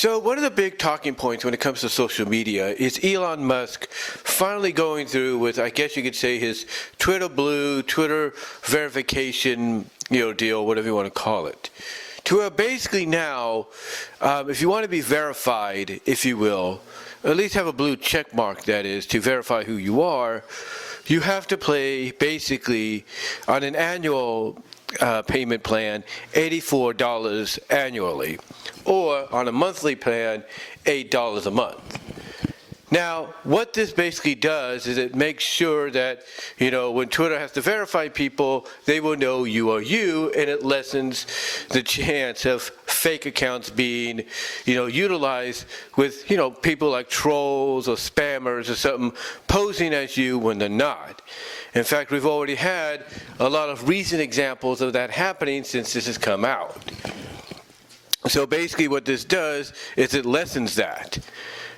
So one of the big talking points when it comes to social media is Elon Musk finally going through with, I guess you could say, his Twitter Blue, Twitter verification, deal, whatever you want to call it. To where basically now, if you want to be verified, if you will, at least have a blue check mark, that is, to verify who you are, you have to pay basically on an annual payment plan, $84 annually, or on a monthly plan, $8 a month. Now, what this basically does is it makes sure that, when Twitter has to verify people, they will know you are you, and it lessens the chance of fake accounts being, utilized with, people like trolls or spammers or something posing as you when they're not. In fact, we've already had a lot of recent examples of that happening since this has come out. So basically what this does is it lessens that.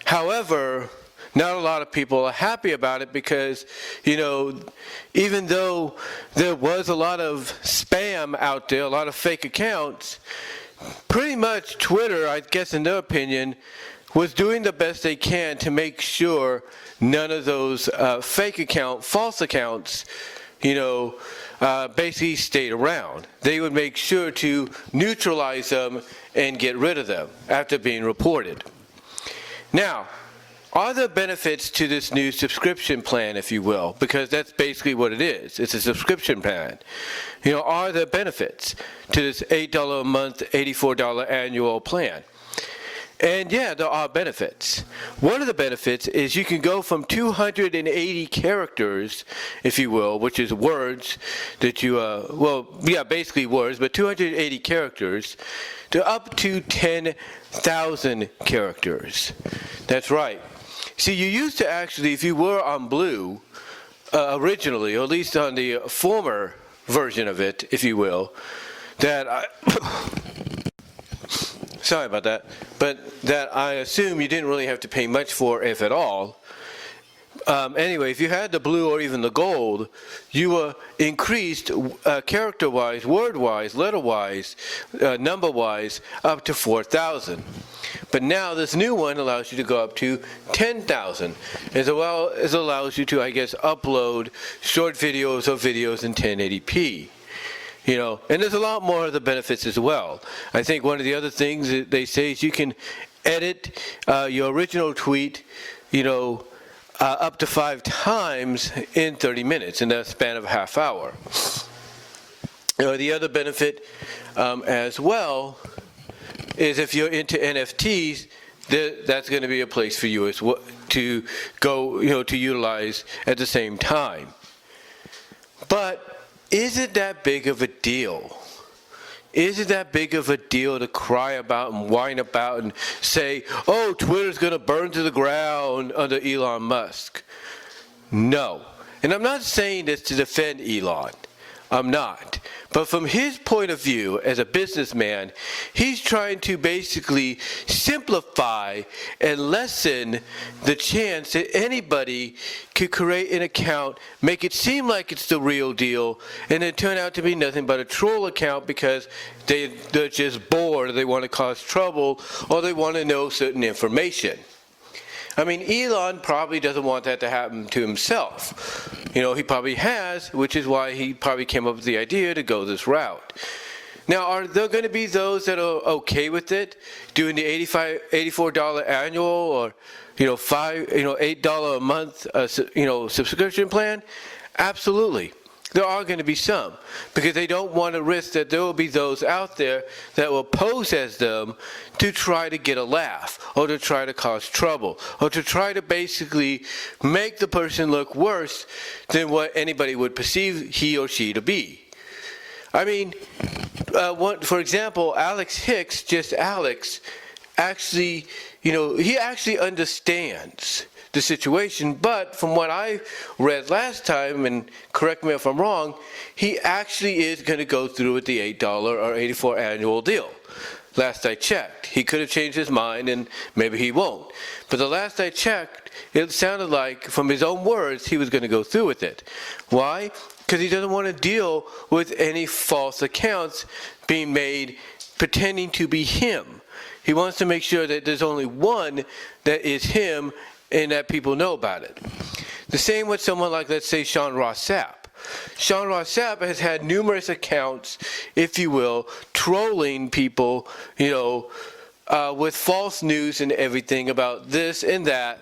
However, not a lot of people are happy about it because, even though there was a lot of spam out there, a lot of fake accounts, pretty much Twitter, I guess in their opinion, was doing the best they can to make sure none of those false accounts, basically stayed around. They would make sure to neutralize them and get rid of them after being reported. Now, are there benefits to this new subscription plan, if you will? Because that's basically what it is. It's a subscription plan. Are there benefits to this $8 a month, $84 annual plan? And yeah, there are benefits. One of the benefits is you can go from 280 characters, if you will, which is words that you, basically words, but 280 characters, to up to 10,000 characters. That's right. See, you used to actually, if you were on Blue, originally, or at least on the former version of it, if you will, sorry about that, but that I assume you didn't really have to pay much for, if at all. Anyway, if you had the blue or even the gold, you were increased character-wise, word-wise, letter-wise, number-wise, up to 4,000. But now this new one allows you to go up to 10,000, as well as allows you to, I guess, upload short videos or videos in 1080p. And there's a lot more of the benefits as well. I think one of the other things that they say is you can edit your original tweet, up to 5 times in 30 minutes in the span of a half hour. The other benefit as well is if you're into NFTs, that's going to be a place for you as well to go, to utilize at the same time. But is it that big of a deal? Is it that big of a deal to cry about and whine about and say, oh, Twitter's going to burn to the ground under Elon Musk? No. And I'm not saying this to defend Elon. I'm not. But from his point of view as a businessman, he's trying to basically simplify and lessen the chance that anybody could create an account, make it seem like it's the real deal, and then turn out to be nothing but a troll account because they're just bored, or they want to cause trouble, or they want to know certain information. I mean, Elon probably doesn't want that to happen to himself. He probably has, which is why he probably came up with the idea to go this route. Now, are there going to be those that are okay with it, doing the $84 annual or, $8 a month, subscription plan? Absolutely. There are going to be some, because they don't want to risk that there will be those out there that will pose as them to try to get a laugh, or to try to cause trouble, or to try to basically make the person look worse than what anybody would perceive he or she to be. I mean, for example, Alex Hicks, just Alex, actually, he actually understands the situation, but from what I read last time, and correct me if I'm wrong, he actually is going to go through with the $8 or $84 annual deal. Last I checked. He could have changed his mind, and maybe he won't. But the last I checked, it sounded like, from his own words, he was going to go through with it. Why? Because he doesn't want to deal with any false accounts being made pretending to be him. He wants to make sure that there's only one that is him and that people know about it. The same with someone like, let's say, Sean Ross Sapp. Sean Ross Sapp has had numerous accounts, if you will, trolling people, with false news and everything about this and that.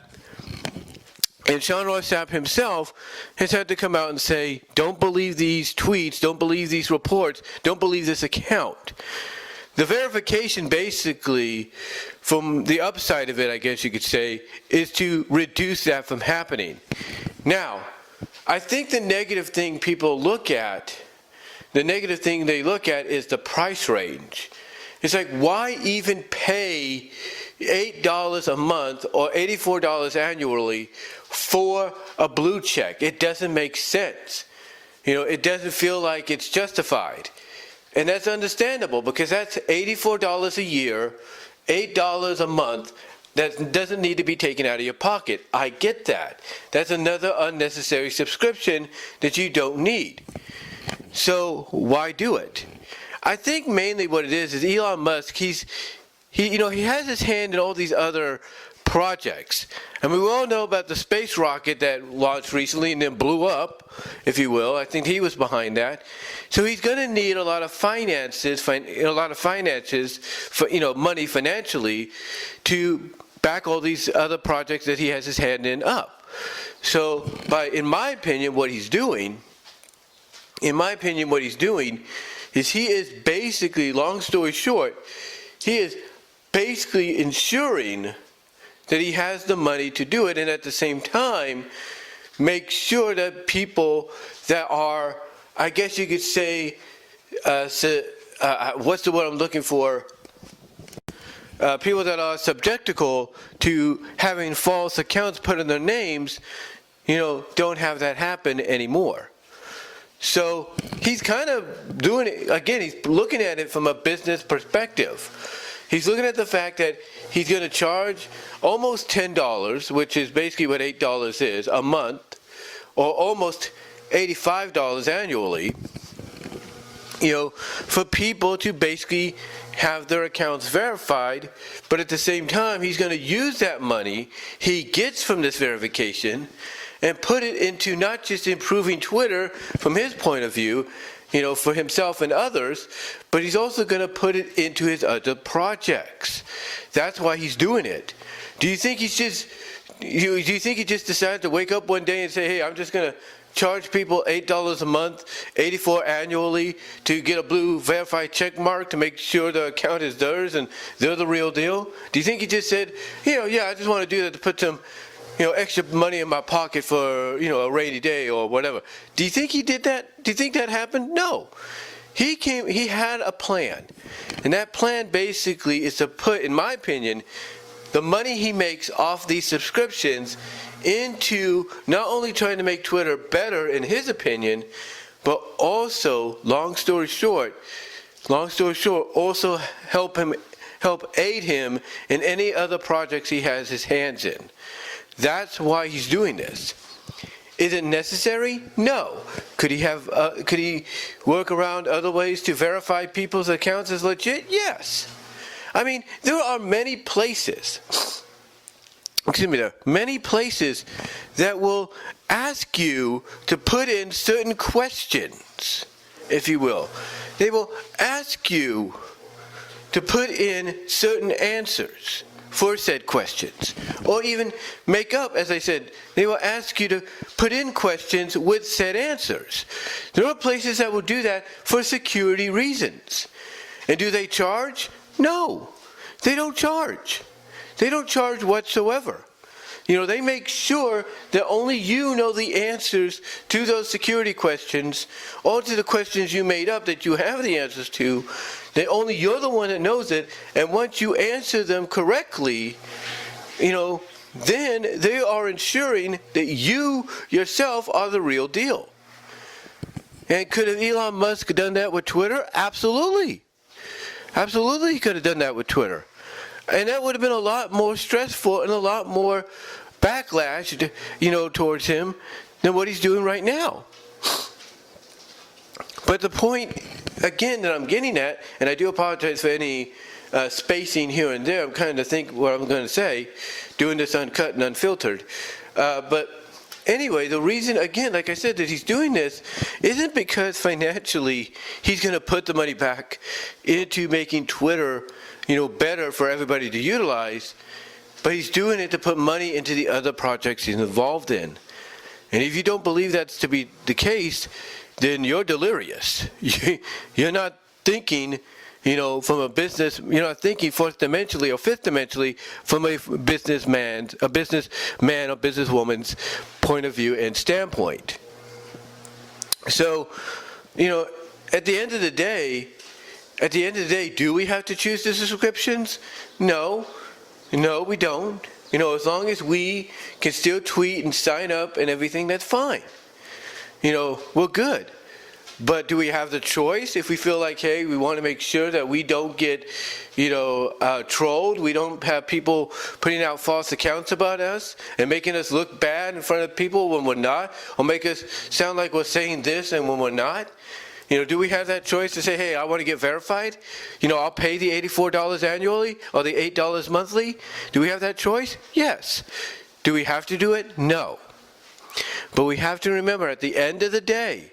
And Sean Ross Sapp himself has had to come out and say, don't believe these tweets, don't believe these reports, don't believe this account. The verification, basically, from the upside of it, I guess you could say, is to reduce that from happening. Now, I think the negative thing they look at is the price range. It's like, why even pay $8 a month or $84 annually for a blue check? It doesn't make sense. It doesn't feel like it's justified. And that's understandable, because that's $84 a year, $8 a month, that doesn't need to be taken out of your pocket. I get that. That's another unnecessary subscription that you don't need. So why do it? I think mainly what it is Elon Musk, he has his hand in all these other projects. And we all know about the space rocket that launched recently and then blew up, if you will. I think he was behind that. So he's going to need a lot of finances, for money financially, to back all these other projects that he has his hand in up. So, in my opinion, what he's doing is he is basically, long story short, he is basically ensuring that he has the money to do it, and at the same time, make sure that people that are, I guess you could say, what's the word I'm looking for? People that are subjectical to having false accounts put in their names, don't have that happen anymore. So he's kind of doing it, again, he's looking at it from a business perspective. He's looking at the fact that he's going to charge almost $10, which is basically what $8 is, a month, or almost $85 annually, for people to basically have their accounts verified. But at the same time, he's going to use that money he gets from this verification and put it into not just improving Twitter from his point of view, for himself and others, but he's also going to put it into his other projects. That's why he's doing it. Do you think he just decided to wake up one day and say, hey, I'm just going to charge people $8 a month, $84 annually to get a blue verified check mark to make sure the account is theirs and they're the real deal? Do you think he just said, I just want to do that to put some extra money in my pocket for, a rainy day or whatever? Do you think he did that? Do you think that happened? No. He had a plan. And that plan basically is to put, in my opinion, the money he makes off these subscriptions into not only trying to make Twitter better in his opinion, but also, long story short, also help aid him in any other projects he has his hands in. That's why he's doing this. Is it necessary? No. Could he work around other ways to verify people's accounts as legit? Yes. I mean, there are many places that will ask you to put in certain questions, if you will. They will ask you to put in certain answers for said questions, or even make up, as I said, they will ask you to put in questions with said answers. There are places that will do that for security reasons. And do they charge? No, they don't charge. They don't charge whatsoever. They make sure that only you know the answers to those security questions, or to the questions you made up that you have the answers to, that only you're the one that knows it, and once you answer them correctly, then they are ensuring that you yourself are the real deal. And could have Elon Musk done that with Twitter? Absolutely. Absolutely he could have done that with Twitter. And that would have been a lot more stressful and a lot more backlash, towards him than what he's doing right now. But the point, again, that I'm getting at, and I do apologize for any spacing here and there. I'm kind of think what I'm going to say, doing this uncut and unfiltered. But anyway, the reason, again, like I said, that he's doing this isn't because financially he's going to put the money back into making Twitter, better for everybody to utilize, but he's doing it to put money into the other projects he's involved in. And if you don't believe that's to be the case, then you're delirious. You're not thinking, from a business, you're not thinking fourth dimensionally or fifth dimensionally from a businessman or businesswoman's point of view and standpoint. So, at the end of the day, do we have to choose the subscriptions? No, we don't. As long as we can still tweet and sign up and everything, that's fine. We're good. But do we have the choice if we feel like, hey, we want to make sure that we don't get, trolled, we don't have people putting out false accounts about us and making us look bad in front of people when we're not, or make us sound like we're saying this and when we're not? Do we have that choice to say, hey, I want to get verified? I'll pay the $84 annually or the $8 monthly? Do we have that choice? Yes. Do we have to do it? No. But we have to remember at the end of the day,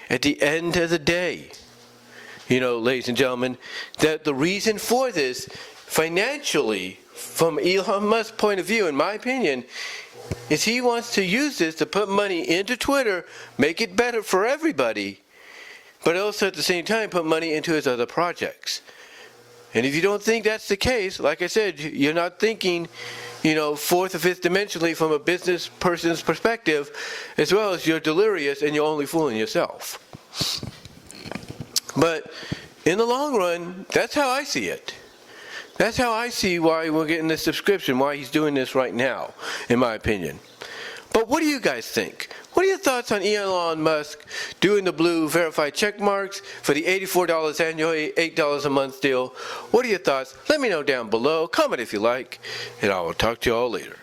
ladies and gentlemen, that the reason for this financially, from Elon Musk's point of view, in my opinion, is he wants to use this to put money into Twitter, make it better for everybody, but also at the same time put money into his other projects. And if you don't think that's the case, like I said, you're not thinking, fourth or fifth dimensionally from a business person's perspective, as well as you're delirious and you're only fooling yourself. But in the long run, that's how I see it. That's how I see why we're getting this subscription, why he's doing this right now, in my opinion. But what do you guys think? What are your thoughts on Elon Musk doing the blue verified check marks for the $84 annually, $8 a month deal? What are your thoughts? Let me know down below. Comment if you like, and I will talk to you all later.